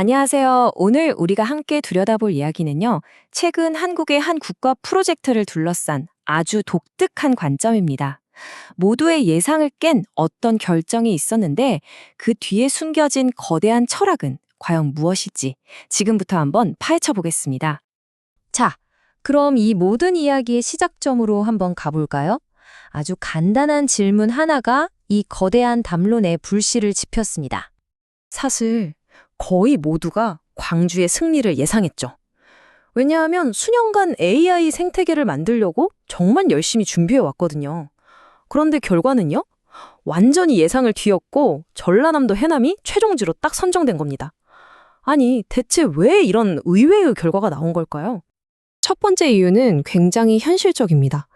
안녕하세요. 오늘 우리가 함께 들여다볼 이야기는요, 최근 한국의 한 국가 프로젝트를 둘러싼 아주 독특한 관점입니다. 모두의 예상을 깬 어떤 결정이 있었는데 그 뒤에 숨겨진 거대한 철학은 과연 무엇일지 지금부터 한번 파헤쳐 보겠습니다. 자, 그럼 이 모든 이야기의 시작점으로 한번 가볼까요? 아주 간단한 질문 하나가 이 거대한 담론의 불씨를 지폈습니다. 사실 거의 모두가 광주의 승리를 예상했죠. 왜냐하면 수년간 AI 생태계를 만들려고 정말 열심히 준비해 왔거든요. 그런데 결과는요? 완전히 예상을 뒤엎고 전라남도 해남이 최종지로 딱 선정된 겁니다. 아니, 대체 왜 이런 의외의 결과가 나온 걸까요? 첫 번째 이유는 굉장히 현실적입니다.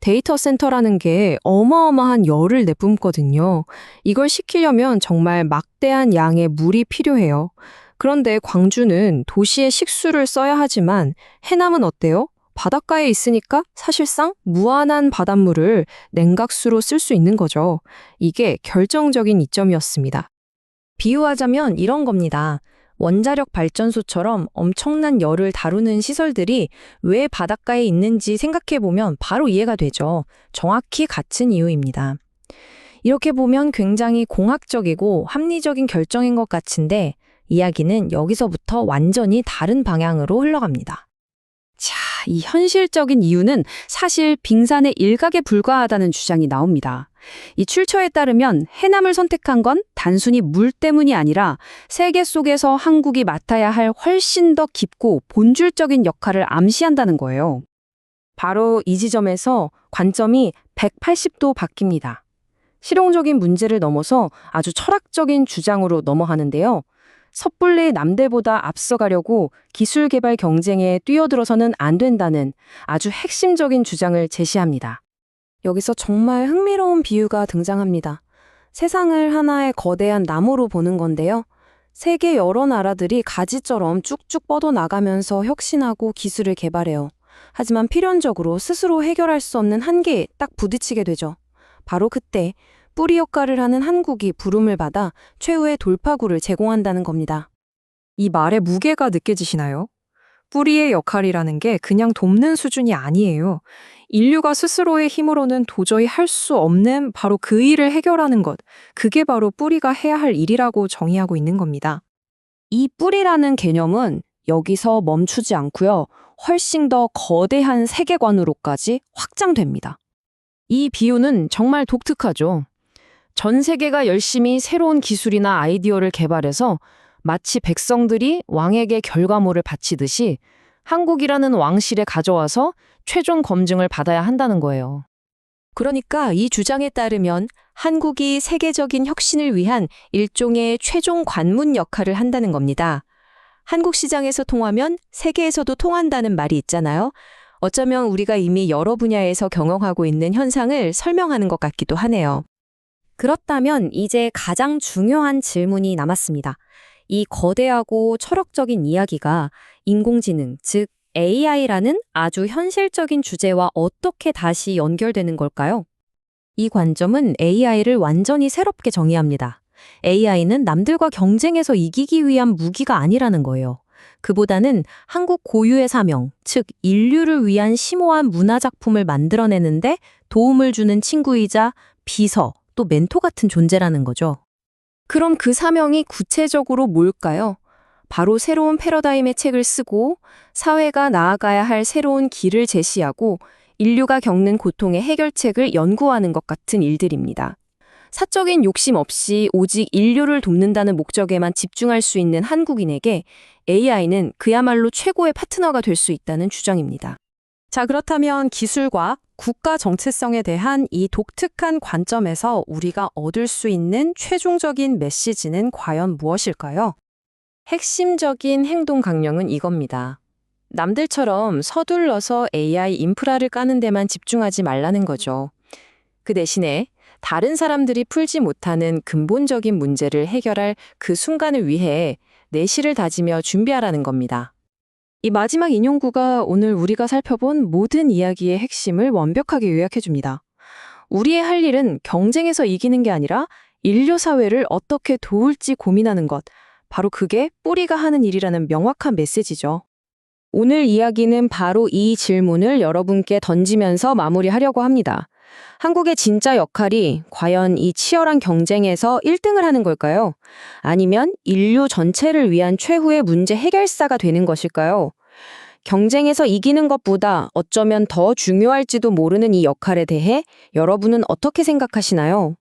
데이터 센터라는 게 어마어마한 열을 내뿜거든요. 이걸 시키려면 정말 막대한 양의 물이 필요해요. 그런데 광주는 도시의 식수를 써야 하지만 해남은 어때요? 바닷가에 있으니까 사실상 무한한 바닷물을 냉각수로 쓸 수 있는 거죠. 이게 결정적인 이점이었습니다. 비유하자면 이런 겁니다. 원자력 발전소처럼 엄청난 열을 다루는 시설들이 왜 바닷가에 있는지 생각해보면 바로 이해가 되죠. 정확히 같은 이유입니다. 이렇게 보면 굉장히 공학적이고 합리적인 결정인 것 같은데 이야기는 여기서부터 완전히 다른 방향으로 흘러갑니다. 자, 이 현실적인 이유는 사실 빙산의 일각에 불과하다는 주장이 나옵니다. 이 출처에 따르면 해남을 선택한 건 단순히 물 때문이 아니라 세계 속에서 한국이 맡아야 할 훨씬 더 깊고 본질적인 역할을 암시한다는 거예요. 바로 이 지점에서 관점이 180도 바뀝니다. 실용적인 문제를 넘어서 아주 철학적인 주장으로 넘어가는데요. 섣불리 남들보다 앞서가려고 기술 개발 경쟁에 뛰어들어서는 안 된다는 아주 핵심적인 주장을 제시합니다. 여기서 정말 흥미로운 비유가 등장합니다. 세상을 하나의 거대한 나무로 보는 건데요. 세계 여러 나라들이 가지처럼 쭉쭉 뻗어나가면서 혁신하고 기술을 개발해요. 하지만 필연적으로 스스로 해결할 수 없는 한계에 딱 부딪히게 되죠. 바로 그때 뿌리 역할을 하는 한국이 부름을 받아 최후의 돌파구를 제공한다는 겁니다. 이 말의 무게가 느껴지시나요? 뿌리의 역할이라는 게 그냥 돕는 수준이 아니에요. 인류가 스스로의 힘으로는 도저히 할 수 없는 바로 그 일을 해결하는 것, 그게 바로 뿌리가 해야 할 일이라고 정의하고 있는 겁니다. 이 뿌리라는 개념은 여기서 멈추지 않고요. 훨씬 더 거대한 세계관으로까지 확장됩니다. 이 비유는 정말 독특하죠. 전 세계가 열심히 새로운 기술이나 아이디어를 개발해서 마치 백성들이 왕에게 결과물을 바치듯이 한국이라는 왕실에 가져와서 최종 검증을 받아야 한다는 거예요. 그러니까 이 주장에 따르면 한국이 세계적인 혁신을 위한 일종의 최종 관문 역할을 한다는 겁니다. 한국 시장에서 통하면 세계에서도 통한다는 말이 있잖아요. 어쩌면 우리가 이미 여러 분야에서 경험하고 있는 현상을 설명하는 것 같기도 하네요. 그렇다면 이제 가장 중요한 질문이 남았습니다. 이 거대하고 철학적인 이야기가 인공지능, 즉 AI라는 아주 현실적인 주제와 어떻게 다시 연결되는 걸까요? 이 관점은 AI를 완전히 새롭게 정의합니다. AI는 남들과 경쟁해서 이기기 위한 무기가 아니라는 거예요. 그보다는 한국 고유의 사명, 즉 인류를 위한 심오한 문화작품을 만들어내는데 도움을 주는 친구이자 비서, 또 멘토 같은 존재라는 거죠. 그럼 그 사명이 구체적으로 뭘까요? 바로 새로운 패러다임의 책을 쓰고 사회가 나아가야 할 새로운 길을 제시하고 인류가 겪는 고통의 해결책을 연구하는 것 같은 일들입니다. 사적인 욕심 없이 오직 인류를 돕는다는 목적에만 집중할 수 있는 한국인에게 AI는 그야말로 최고의 파트너가 될 수 있다는 주장입니다. 자, 그렇다면 기술과 국가 정체성에 대한 이 독특한 관점에서 우리가 얻을 수 있는 최종적인 메시지는 과연 무엇일까요? 핵심적인 행동 강령은 이겁니다. 남들처럼 서둘러서 AI 인프라를 까는 데만 집중하지 말라는 거죠. 그 대신에 다른 사람들이 풀지 못하는 근본적인 문제를 해결할 그 순간을 위해 내실을 다지며 준비하라는 겁니다. 이 마지막 인용구가 오늘 우리가 살펴본 모든 이야기의 핵심을 완벽하게 요약해줍니다. 우리의 할 일은 경쟁에서 이기는 게 아니라 인류 사회를 어떻게 도울지 고민하는 것, 바로 그게 뿌리가 하는 일이라는 명확한 메시지죠. 오늘 이야기는 바로 이 질문을 여러분께 던지면서 마무리하려고 합니다. 한국의 진짜 역할이 과연 이 치열한 경쟁에서 1등을 하는 걸까요? 아니면 인류 전체를 위한 최후의 문제 해결사가 되는 것일까요? 경쟁에서 이기는 것보다 어쩌면 더 중요할지도 모르는 이 역할에 대해 여러분은 어떻게 생각하시나요?